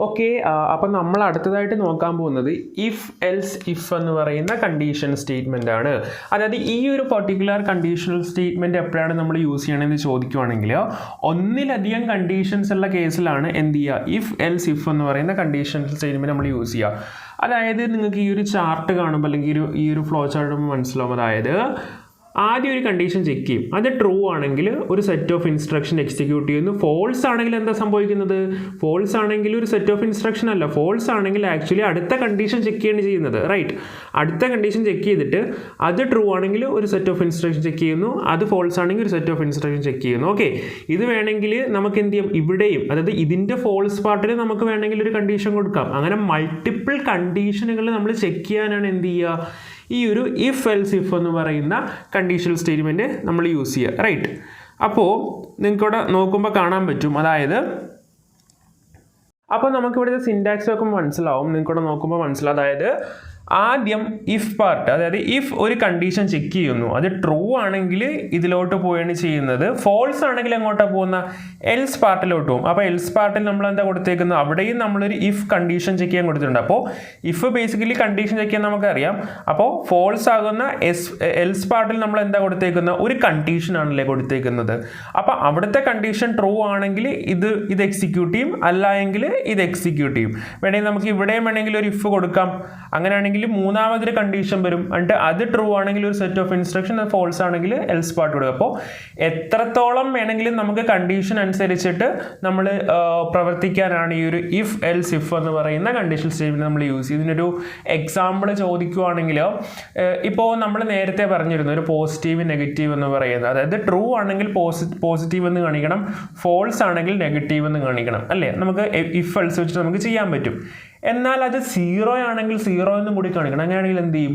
Okay, അപ്പം നമ്മൾ അടുത്തതായിട്ട് നോക്കാൻ പോകുന്നത് ഇഫ് എൽസ് ഇഫ് എന്ന് പറയുന്ന കണ്ടീഷൻ സ്റ്റേറ്റ്മെൻ്റ് ആണ്. അതായത് ഈ ഒരു പർട്ടിക്കുലർ കണ്ടീഷണൽ സ്റ്റേറ്റ്മെൻറ്റ് എപ്പോഴാണ് നമ്മൾ യൂസ് ചെയ്യണമെന്ന് ചോദിക്കുവാണെങ്കിൽ ഒന്നിലധികം കണ്ടീഷൻസ് ഉള്ള കേസിലാണ് എന്ത് ചെയ്യുക, ഇഫ് എൽസ് ഇഫ് എന്ന് പറയുന്ന കണ്ടീഷണൽ സ്റ്റേറ്റ്മെൻറ്റ് നമ്മൾ യൂസ് ചെയ്യുക. അതായത് നിങ്ങൾക്ക് ഈ ഒരു ചാർട്ട് കാണുമ്പോൾ അല്ലെങ്കിൽ ഈ ഒരു ഫ്ലോ ചാർട്ട് കാണുമ്പോൾ മനസ്സിലാവും. അതായത് ആദ്യം ഒരു കണ്ടീഷൻ ചെക്ക് ചെയ്യും, അത് ട്രൂ ആണെങ്കിൽ ഒരു സെറ്റ് ഓഫ് ഇൻസ്ട്രക്ഷൻ എക്സിക്യൂട്ട് ചെയ്യുന്നു. ഫോൾസ് ആണെങ്കിൽ എന്താ സംഭവിക്കുന്നത്, ഫോൾസ് ആണെങ്കിൽ ഒരു സെറ്റ് ഓഫ് ഇൻസ്ട്രക്ഷൻ അല്ല, ഫോൾസ് ആണെങ്കിൽ ആക്ച്വലി അടുത്ത കണ്ടീഷൻ ചെക്ക് ചെയ്യാണ് ചെയ്യുന്നത്. റൈറ്റ്, അടുത്ത കണ്ടീഷൻ ചെക്ക് ചെയ്തിട്ട് അത് ട്രൂ ആണെങ്കിൽ ഒരു സെറ്റ് ഓഫ് ഇൻസ്ട്രക്ഷൻ ചെക്ക് ചെയ്യുന്നു, അത് ഫോൾസ് ആണെങ്കിൽ ഒരു സെറ്റ് ഓഫ് ഇൻസ്ട്രക്ഷൻ ചെക്ക് ചെയ്യുന്നു. ഓക്കെ, ഇത് വേണമെങ്കിൽ നമുക്ക് എന്ത് ചെയ്യാം, ഇവിടെയും അതായത് ഇതിൻ്റെ ഫോൾസ് പാർട്ടിൽ നമുക്ക് വേണമെങ്കിൽ ഒരു കണ്ടീഷൻ കൊടുക്കാം. അങ്ങനെ മൾട്ടിപ്പിൾ കണ്ടീഷനുകൾ നമ്മൾ ചെക്ക് ചെയ്യാനാണ് എന്ത് ചെയ്യുക, ഈ ഒരു ഇഫ് എൽസ് ഇഫ് എന്ന് പറയുന്ന കണ്ടീഷണൽ സ്റ്റേറ്റ്മെൻറ്റ് നമ്മൾ യൂസ് ചെയ്യുക. റൈറ്റ്, അപ്പോൾ നിങ്ങൾക്കിവിടെ നോക്കുമ്പോൾ കാണാൻ പറ്റും. അതായത് അപ്പോൾ നമുക്കിവിടുത്തെ സിൻറ്റാക്സ് ഒക്കെ മനസ്സിലാവും, നിങ്ങൾക്കിവിടെ നോക്കുമ്പോൾ മനസ്സിലാവും. അതായത് ആദ്യം ഇഫ് പാർട്ട്, അതായത് ഇഫ് ഒരു കണ്ടീഷൻ ചെക്ക് ചെയ്യുന്നു, അത് ട്രൂ ആണെങ്കിൽ ഇതിലോട്ട് പോവുകയാണ് ചെയ്യുന്നത്, ഫോൾസ് ആണെങ്കിൽ എങ്ങോട്ടാണ് പോകുന്ന, എൽസ് പാർട്ടിലോട്ട് പോകും. അപ്പോൾ എൽസ് പാർട്ടിൽ നമ്മൾ എന്താ കൊടുത്തേക്കുന്നത്, അവിടെയും നമ്മളൊരു ഇഫ് കണ്ടീഷൻ ചെക്ക് ചെയ്യാൻ കൊടുത്തിട്ടുണ്ട്. അപ്പോൾ ഇഫ് ബേസിക്കലി കണ്ടീഷൻ ചെക്ക് ചെയ്യാൻ നമുക്കറിയാം. അപ്പോൾ ഫോൾസ് ആകുന്ന എൽസ് പാർട്ടിൽ നമ്മൾ എന്താ കൊടുത്തേക്കുന്നത്, ഒരു കണ്ടീഷൻ ആണല്ലേ കൊടുത്തേക്കുന്നത്. അപ്പോൾ അവിടുത്തെ കണ്ടീഷൻ ട്രൂ ആണെങ്കിൽ ഇത് എക്സിക്യൂട്ട് ചെയ്യും, അല്ല എങ്കിൽ ഇത് എക്സിക്യൂട്ട് ചെയ്യും. വേണമെങ്കിൽ നമുക്ക് ഇവിടെയും വേണമെങ്കിൽ ഒരു ഇഫ് കൊടുക്കാം. അങ്ങനെയാണെങ്കിൽ മൂന്നാമതൊരു കണ്ടീഷൻ വരും, എന്നിട്ട് അത് ട്രൂ ആണെങ്കിൽ ഒരു സെറ്റ് ഓഫ് ഇൻസ്ട്രക്ഷൻ, അത് ഫോൾസ് ആണെങ്കിൽ എൽസ് പാർട്ട് കൊടുക്കുക. അപ്പോൾ എത്രത്തോളം വേണമെങ്കിലും നമുക്ക് കണ്ടീഷൻ അനുസരിച്ചിട്ട് നമ്മൾ പ്രവർത്തിക്കാനാണ് ഈ ഒരു ഇഫ് എൽസ് ഇഫ് എന്ന് പറയുന്ന കണ്ടീഷൻ സ്റ്റേറ്റ്മെന്റ് നമ്മൾ യൂസ് ചെയ്യും. ഇതിനൊരു എക്സാമ്പിൾ ചോദിക്കുവാണെങ്കിൽ ഇപ്പോൾ നമ്മൾ നേരത്തെ പറഞ്ഞിരുന്നു ഒരു പോസിറ്റീവ് നെഗറ്റീവ് എന്ന് പറയുന്നത്, അതായത് ട്രൂ ആണെങ്കിൽ പോസിറ്റീവ് എന്ന് കാണിക്കണം, ഫോൾസ് ആണെങ്കിൽ നെഗറ്റീവ് എന്ന് കാണിക്കണം, അല്ലേ? നമുക്ക് ഇഫ് എൽസ് വെച്ചിട്ട് നമുക്ക് ചെയ്യാൻ പറ്റും. എന്നാൽ അത് 0 ആണെങ്കിൽ 0 എന്നും കൂടി കാണിക്കണം. അങ്ങനെയാണെങ്കിൽ എന്ത് ചെയ്യും,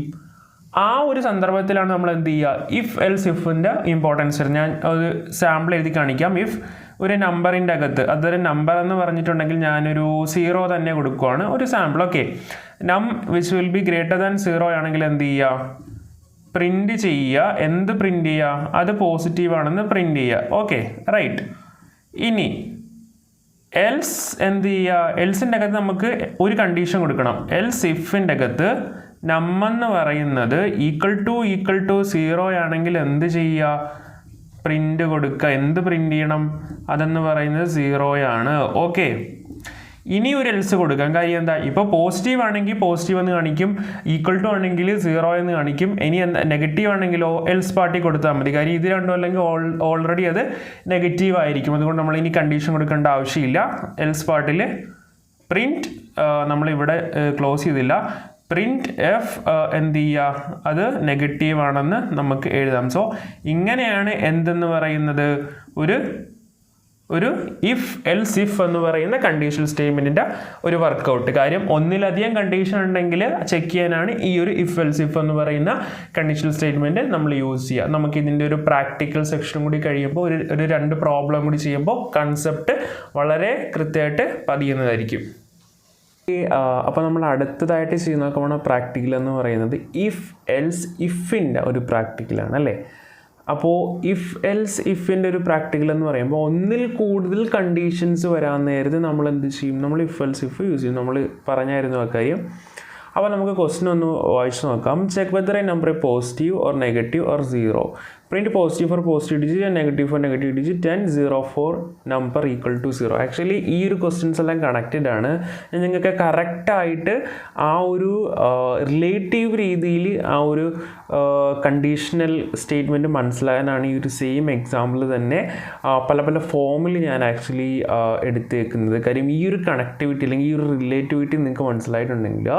ആ ഒരു സന്ദർഭത്തിലാണ് നമ്മൾ എന്ത് ചെയ്യുക, ഇഫ് എൽസ് ഇഫിൻ്റെ ഇമ്പോർട്ടൻസ്. ഞാൻ ഒരു സാമ്പിൾ എഴുതി കാണിക്കാം. ഇഫ് ഒരു നമ്പറിൻ്റെ അകത്ത്, അതൊരു നമ്പർ എന്ന് പറഞ്ഞിട്ടുണ്ടെങ്കിൽ ഞാനൊരു 0 തന്നെ കൊടുക്കുകയാണ്, ഒരു സാമ്പിൾ. ഓക്കെ, നം which will be greater than 0 ആണെങ്കിൽ എന്ത് ചെയ്യുക, പ്രിൻറ്റ് ചെയ്യുക. എന്ത് പ്രിൻറ്റ് ചെയ്യുക, അത് പോസിറ്റീവ് ആണെന്ന് പ്രിൻറ്റ് ചെയ്യുക. Okay, right. ഇനി എൽസ് എന്ത് ചെയ്യുക, എൽസിൻ്റെ അകത്ത് നമുക്ക് ഒരു കണ്ടീഷൻ കൊടുക്കണം. എൽസ് ഇഫിൻ്റെ അകത്ത് നമ്മെന്ന് പറയുന്നത് ഈക്വൽ ടു 0 ആണെങ്കിൽ എന്ത് ചെയ്യുക, പ്രിൻ്റ് കൊടുക്കുക. എന്ത് പ്രിൻ്റ് ചെയ്യണം, അതെന്ന് പറയുന്നത് 0 ആണ്. ഓക്കെ, ഇനി ഒരു എൽസ് കൊടുക്കാം. കാര്യം എന്താ, ഇപ്പോൾ പോസിറ്റീവ് ആണെങ്കിൽ പോസിറ്റീവ് എന്ന് കാണിക്കും, ഈക്വൽ ടു ആണെങ്കിൽ 0 എന്ന് കാണിക്കും. ഇനി എന്താ നെഗറ്റീവ് ആണെങ്കിലോ എൽസ് പാർട്ടി കൊടുത്താൽ മതി. കാര്യം ഇത് രണ്ടും അല്ലെങ്കിൽ ഓൾറെഡി അത് നെഗറ്റീവ് ആയിരിക്കും. അതുകൊണ്ട് നമ്മൾ ഇനി കണ്ടീഷൻ കൊടുക്കേണ്ട ആവശ്യമില്ല. എൽസ് പാർട്ടിൽ പ്രിൻറ്റ് നമ്മളിവിടെ ക്ലോസ് ചെയ്തില്ല, പ്രിൻറ്റ് എഫ് എന്ത് ചെയ്യുക, അത് നെഗറ്റീവ് ആണെന്ന് നമുക്ക് എഴുതാം. സോ ഇങ്ങനെയാണ് എന്തെന്ന് പറയുന്നത്, ഒരു ഇഫ് എൽസ് ഇഫ് എന്ന് പറയുന്ന കണ്ടീഷണൽ സ്റ്റേറ്റ്മെൻറ്റിൻ്റെ ഒരു വർക്കൗട്ട്. കാര്യം ഒന്നിലധികം കണ്ടീഷൻ ഉണ്ടെങ്കിൽ ചെക്ക് ചെയ്യാനാണ് ഈ ഒരു ഇഫ് എൽസ് ഇഫ് എന്ന് പറയുന്ന കണ്ടീഷണൽ സ്റ്റേറ്റ്മെൻറ്റ് നമ്മൾ യൂസ് ചെയ്യുക. നമുക്ക് ഇതിൻ്റെ ഒരു പ്രാക്ടിക്കൽ സെക്ഷനും കൂടി കഴിയുമ്പോൾ ഒരു 2 പ്രോബ്ലം കൂടി ചെയ്യുമ്പോൾ കൺസെപ്റ്റ് വളരെ കൃത്യമായിട്ട് പതിയുന്നതായിരിക്കും. അപ്പോൾ നമ്മൾ അടുത്തതായിട്ട് ചെയ്ത് നോക്കുമ്പോൾ പ്രാക്ടിക്കൽ എന്ന് പറയുന്നത് ഇഫ് എൽസ് ഇഫിൻ്റെ ഒരു പ്രാക്ടിക്കലാണ്, അല്ലേ? അപ്പോൾ ഇഫ് എൽസ് ഇഫിൻ്റെ ഒരു പ്രാക്ടിക്കൽ എന്ന് പറയുമ്പോൾ ഒന്നിൽ കൂടുതൽ കണ്ടീഷൻസ് വരാൻ നേരത്ത് നമ്മൾ എന്ത് ചെയ്യും, നമ്മൾ ഇഫ് എൽസ് ഇഫ് യൂസ് ചെയ്യും. നമ്മൾ പറഞ്ഞായിരുന്നു ആ കാര്യം. അപ്പോൾ നമുക്ക് ക്വസ്റ്റ്യൻ ഒന്ന് വായിച്ച് നോക്കാം. Check whether a number positive or negative or 0. Print positive for positive digit and negative for negative digit and 0 for number equal to 0. Actually ഈ ഒരു ക്വസ്റ്റ്യൻസ് എല്ലാം കണക്റ്റഡ് ആണ്. നിങ്ങൾക്ക് കറക്റ്റായിട്ട് ആ ഒരു റിലേറ്റീവ് രീതിയിൽ ആ ഒരു കണ്ടീഷണൽ സ്റ്റേറ്റ്മെൻറ്റ് മനസ്സിലാകാനാണ് ഈ ഒരു സെയിം എക്സാമ്പിൾ തന്നെ പല ഫോമിൽ ഞാൻ ആക്ച്വലി എടുത്തേക്കുന്നത്. കാര്യം ഈ ഒരു കണക്ടിവിറ്റി അല്ലെങ്കിൽ ഈ ഒരു റിലേറ്റിവിറ്റി നിങ്ങൾക്ക് മനസ്സിലായിട്ടുണ്ടെങ്കിൽ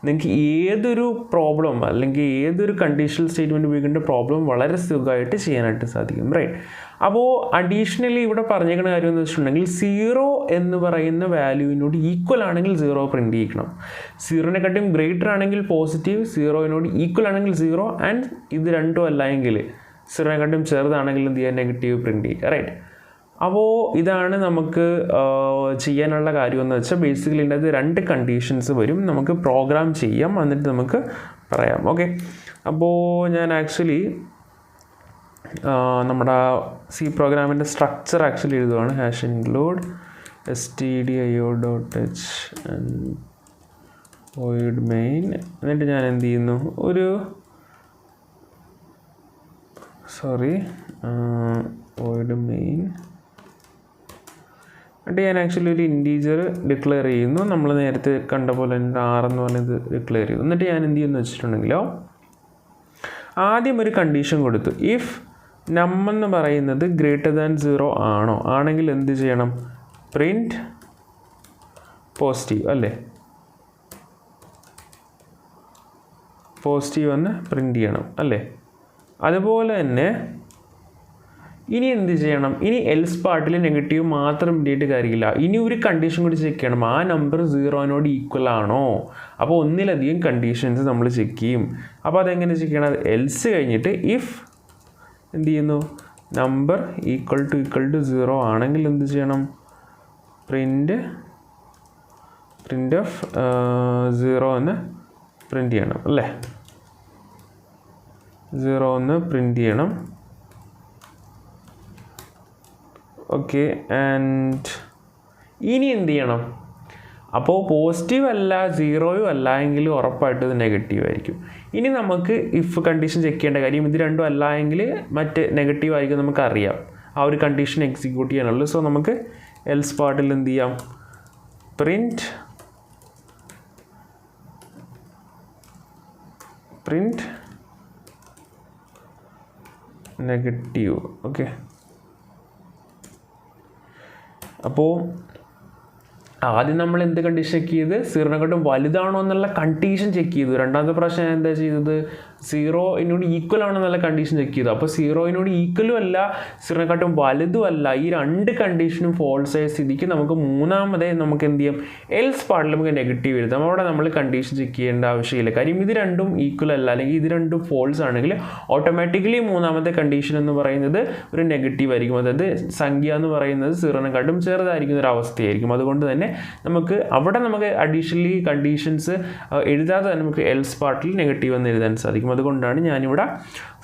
നിങ്ങൾക്ക് ഏതൊരു പ്രോബ്ലം അല്ലെങ്കിൽ ഏതൊരു കണ്ടീഷണൽ സ്റ്റേറ്റ്മെൻറ്റ് ഉപയോഗിക്കേണ്ട പ്രോബ്ലം വളരെ സുഖമായിട്ട് ചെയ്യാനായിട്ട് സാധിക്കും. റൈറ്റ്, അപ്പോൾ അഡീഷണലി ഇവിടെ പറഞ്ഞേക്കുന്ന കാര്യം എന്ന് വെച്ചിട്ടുണ്ടെങ്കിൽ 0 എന്ന് പറയുന്ന വാല്യൂവിനോട് ഈക്വൽ ആണെങ്കിൽ 0 പ്രിൻറ്റ് ചെയ്യിക്കണം. 0-നെക്കാട്ടും ഗ്രേറ്റർ ആണെങ്കിൽ പോസിറ്റീവ്, 0-നോട് ഈക്വൽ ആണെങ്കിൽ 0, ആൻഡ് ഇത് രണ്ടും അല്ല എങ്കിൽ 0-നെക്കാട്ടും ചെറുതാണെങ്കിൽ എന്ത് ചെയ്യുക, നെഗറ്റീവ് പ്രിൻറ്റ് ചെയ്യുക. റൈറ്റ്, അപ്പോൾ ഇതാണ് നമുക്ക് ചെയ്യാനുള്ള കാര്യമെന്ന് വെച്ചാൽ ബേസിക്കലി ഇതിൻ്റെ അത് 2 കണ്ടീഷൻസ് വരും. നമുക്ക് പ്രോഗ്രാം ചെയ്യാം, എന്നിട്ട് നമുക്ക് പറയാം. ഓക്കെ, അപ്പോൾ ഞാൻ ആക്ച്വലി നമ്മുടെ സി പ്രോഗ്രാമിൻ്റെ സ്ട്രക്ചർ ആക്ച്വലി എഴുതുവാണ്. #include stdio.h and void main. എന്നിട്ട് ഞാൻ എന്ത് ചെയ്യുന്നു, ഒരു void main എന്നിട്ട് ഞാൻ ആക്ച്വലി ഒരു ഇൻറ്റീജർ ഡിക്ലെയർ ചെയ്യുന്നു. നമ്മൾ നേരത്തെ കണ്ട പോലെ തന്നെ r എന്ന് പറഞ്ഞത് ഡിക്ലെയർ ചെയ്തു. എന്നിട്ട് ഞാൻ എന്ത് ചെയ്യുന്നു വെച്ചിട്ടുണ്ടെങ്കിലോ, ആദ്യം ഒരു കണ്ടീഷൻ കൊടുത്തു. ഇഫ് നം എന്ന് പറയുന്നത് >0 ആണോ, ആണെങ്കിൽ എന്ത് ചെയ്യണം, പ്രിൻറ്റ് പോസിറ്റീവ് അല്ലേ, പോസിറ്റീവ് എന്ന് പ്രിൻ്റ് ചെയ്യണം അല്ലേ. അതുപോലെ തന്നെ ഇനി എന്ത് ചെയ്യണം, ഇനി എൽസ് പാർട്ടിൽ നെഗറ്റീവ് മാത്രം ഇട്ടിട്ട് കാര്യമില്ല, ഇനി ഒരു കണ്ടീഷൻ കൂടി ചെക്ക് ചെയ്യണം. ആ നമ്പർ 0 ഈക്വൽ ആണോ. അപ്പോൾ ഒന്നിലധികം കണ്ടീഷൻസ് നമ്മൾ ചെക്ക് ചെയ്യും. അപ്പോൾ അതെങ്ങനെ ചെക്ക് ചെയ്യണം, എൽസ് കഴിഞ്ഞിട്ട് ഇഫ് എന്ത് ചെയ്യുന്നു, നമ്പർ ഈക്വൽ ടു 0 ആണെങ്കിൽ എന്ത് ചെയ്യണം, പ്രിൻ്റ് ഓഫ് 0 എന്ന് പ്രിൻ്റ് ചെയ്യണം അല്ലേ, 0 എന്ന് പ്രിൻ്റ് ചെയ്യണം. ഓക്കെ, ആൻഡ് ഇനി എന്ത് ചെയ്യണം, അപ്പോൾ പോസിറ്റീവ് അല്ല 0 അല്ല എങ്കിൽ ഉറപ്പായിട്ട് ഇത് നെഗറ്റീവ് ആയിരിക്കും. ഇനി നമുക്ക് ഇഫ് കണ്ടീഷൻ ചെക്ക് ചെയ്യേണ്ട കാര്യം, ഇത് രണ്ടും അല്ല എങ്കിൽ മറ്റ് നെഗറ്റീവ് ആയിരിക്കും നമുക്കറിയാം, ആ ഒരു കണ്ടീഷൻ എക്സിക്യൂട്ട് ചെയ്യാനുള്ളൂ. സോ നമുക്ക് എൽസ് പാർട്ടിൽ എന്ത് ചെയ്യാം, പ്രിൻറ്റ് നെഗറ്റീവ്. ഓക്കെ, അപ്പോൾ ആദ്യം നമ്മൾ എന്ത് കണ്ടീഷൻ ചെക്ക് ചെയ്ത്, 0 വലുതാണോ എന്നുള്ള കണ്ടീഷൻ ചെക്ക് ചെയ്തു. രണ്ടാമത്തെ പ്രാവശ്യം എന്താ ചെയ്തത്, 0 ഈക്വൽ ആണോ എന്നുള്ള കണ്ടീഷൻ ചെക്ക് ചെയ്തു. അപ്പോൾ 0 ഈക്വലും അല്ല 0 വലുതും അല്ല, ഈ രണ്ട് കണ്ടീഷനും ഫോൾസ് ആയ സ്ഥിതിക്ക് നമുക്ക് മൂന്നാമതേ നമുക്ക് എന്ത് ചെയ്യാം, എൽസ് പാർട്ടിൽ നമുക്ക് നെഗറ്റീവ് എഴുതാം. അവിടെ നമ്മൾ കണ്ടീഷൻ ചെക്ക് ചെയ്യേണ്ട ആവശ്യമില്ല. കാര്യം ഇത് രണ്ടും ഈക്വൽ അല്ല, അല്ലെങ്കിൽ ഇത് രണ്ടും ഫോൾസ് ആണെങ്കിൽ ഓട്ടോമാറ്റിക്കലി മൂന്നാമത്തെ കണ്ടീഷൻ എന്ന് പറയുന്നത് ഒരു നെഗറ്റീവ് ആയിരിക്കും. അതായത് സംഖ്യ എന്ന് പറയുന്നത് 0 ചെറുതായിരിക്കുന്ന ഒരു അവസ്ഥയായിരിക്കും. അതുകൊണ്ട് തന്നെ നമുക്ക് അഡീഷണലി കണ്ടീഷൻസ് എഴുതാതെ തന്നെ നമുക്ക് എൽസ് പാർട്ടിൽ നെഗറ്റീവ് എന്ന് എഴുതാൻ സാധിക്കും. അതുകൊണ്ടാണ് ഞാനിവിടെ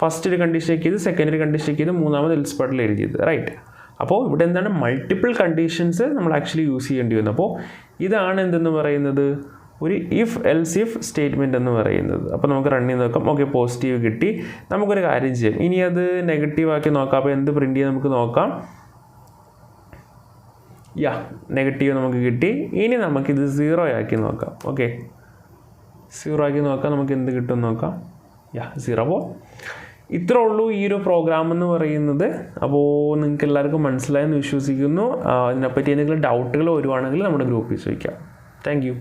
ഫസ്റ്റ് ഒരു കണ്ടീഷൻ ചെക്ക് ചെയ്ത്, സെക്കൻഡ് കണ്ടീഷൻ ചെക്ക് ചെയ്ത്, മൂന്നാമത് എൽസ് പാർട്ടിൽ എഴുതിയത്. റൈറ്റ്. അപ്പോൾ ഇവിടെ എന്താണ്, മൾട്ടിപ്പിൾ കണ്ടീഷൻസ് നമ്മൾ ആക്ച്വലി യൂസ് ചെയ്യേണ്ടി വന്നു. അപ്പോൾ ഇതാണ് എന്തെന്ന് പറയുന്നത്, ഒരു ഇഫ് എൽസ് ഇഫ് സ്റ്റേറ്റ്മെൻറ്റ് എന്ന് പറയുന്നത്. അപ്പോൾ നമുക്ക് റൺ ചെയ്ത് നോക്കാം. ഓക്കെ, പോസിറ്റീവ് കിട്ടി. നമുക്കൊരു കാര്യം ചെയ്യാം, ഇനി അത് നെഗറ്റീവ് ആക്കി നോക്കാം. അപ്പോൾ എന്ത് പ്രിൻറ്റ് ചെയ്യാൻ നമുക്ക് നോക്കാം. നെഗറ്റീവ് നമുക്ക് കിട്ടി. ഇനി നമുക്കിത് 0 ആക്കി നോക്കാം. ഓക്കെ, 0 ആക്കി നോക്കാം, നമുക്ക് എന്ത് കിട്ടും നോക്കാം. 0. അപ്പോൾ ഇത്രേ ഉള്ളൂ ഈ ഒരു പ്രോഗ്രാം എന്ന് പറയുന്നത്. അപ്പോൾ നിങ്ങൾക്ക് എല്ലാവർക്കും മനസ്സിലായെന്ന് വിശ്വസിക്കുന്നു. അതിനെപ്പറ്റി എന്തെങ്കിലും ഡൗട്ടുകൾ വരുവാണെങ്കിൽ നമ്മുടെ ഗ്രൂപ്പിൽ ചോദിക്കാം. Thank you.